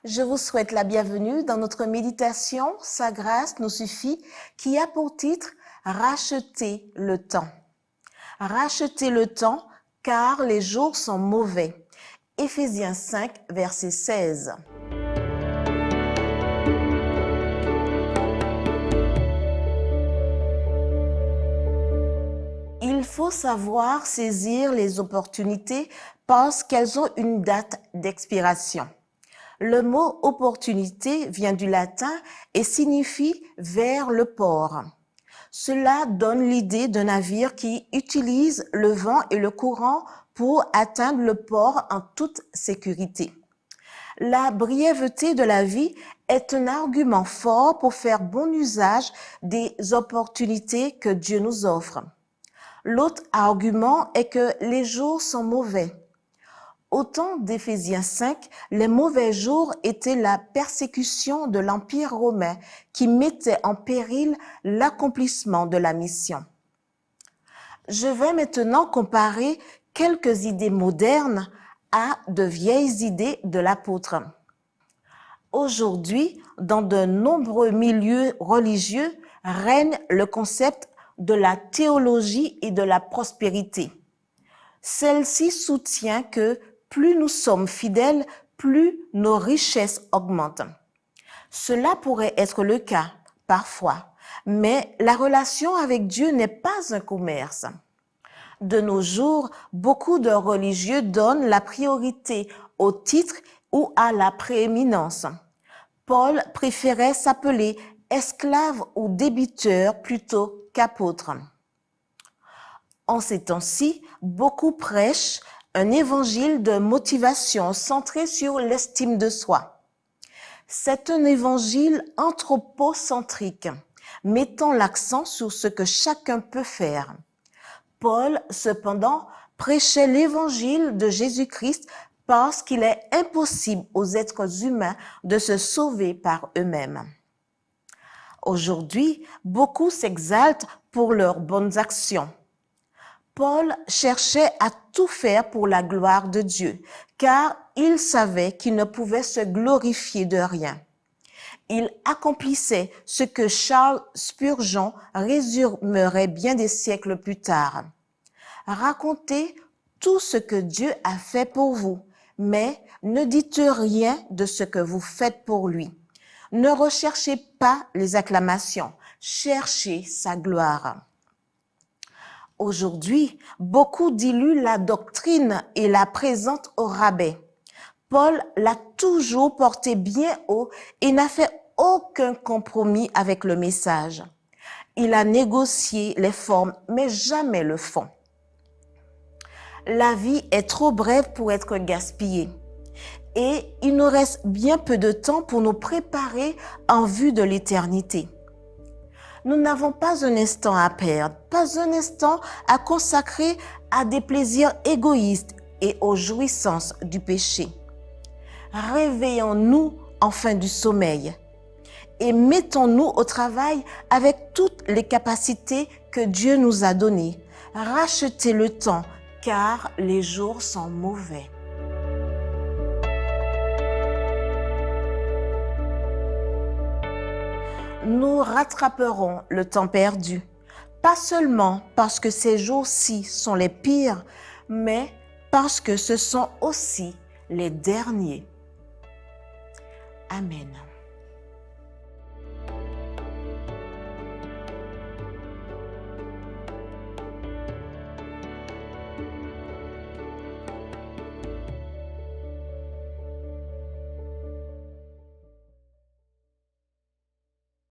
Je vous souhaite la bienvenue dans notre méditation « Sa grâce nous suffit » qui a pour titre « Racheter le temps ». Racheter le temps car les jours sont mauvais. Éphésiens 5, verset 16. Il faut savoir saisir les opportunités parce qu'elles ont une date d'expiration. Le mot « opportunité » vient du latin et signifie « vers le port ». Cela donne l'idée d'un navire qui utilise le vent et le courant pour atteindre le port en toute sécurité. La brièveté de la vie est un argument fort pour faire bon usage des opportunités que Dieu nous offre. L'autre argument est que les jours sont mauvais. Au temps d'Éphésiens 5, les mauvais jours étaient la persécution de l'Empire romain qui mettait en péril l'accomplissement de la mission. Je vais maintenant comparer quelques idées modernes à de vieilles idées de l'apôtre. Aujourd'hui, dans de nombreux milieux religieux, règne le concept de la théologie et de la prospérité. Celle-ci soutient que plus nous sommes fidèles, plus nos richesses augmentent. Cela pourrait être le cas, parfois, mais la relation avec Dieu n'est pas un commerce. De nos jours, beaucoup de religieux donnent la priorité au titre ou à la prééminence. Paul préférait s'appeler esclave ou débiteur plutôt qu'apôtre. En ces temps-ci, beaucoup prêchent un évangile de motivation centré sur l'estime de soi. C'est un évangile anthropocentrique, mettant l'accent sur ce que chacun peut faire. Paul, cependant, prêchait l'évangile de Jésus-Christ parce qu'il est impossible aux êtres humains de se sauver par eux-mêmes. Aujourd'hui, beaucoup s'exaltent pour leurs bonnes actions. Paul cherchait à tout faire pour la gloire de Dieu, car il savait qu'il ne pouvait se glorifier de rien. Il accomplissait ce que Charles Spurgeon résumerait bien des siècles plus tard. Racontez tout ce que Dieu a fait pour vous, mais ne dites rien de ce que vous faites pour lui. Ne recherchez pas les acclamations, cherchez sa gloire. Aujourd'hui, beaucoup diluent la doctrine et la présentent au rabais. Paul l'a toujours porté bien haut et n'a fait aucun compromis avec le message. Il a négocié les formes, mais jamais le fond. La vie est trop brève pour être gaspillée et il nous reste bien peu de temps pour nous préparer en vue de l'éternité. Nous n'avons pas un instant à perdre, pas un instant à consacrer à des plaisirs égoïstes et aux jouissances du péché. Réveillons-nous enfin du sommeil et mettons-nous au travail avec toutes les capacités que Dieu nous a données. Rachetez le temps, car les jours sont mauvais. Nous rattraperons le temps perdu, pas seulement parce que ces jours-ci sont les pires, mais parce que ce sont aussi les derniers. Amen.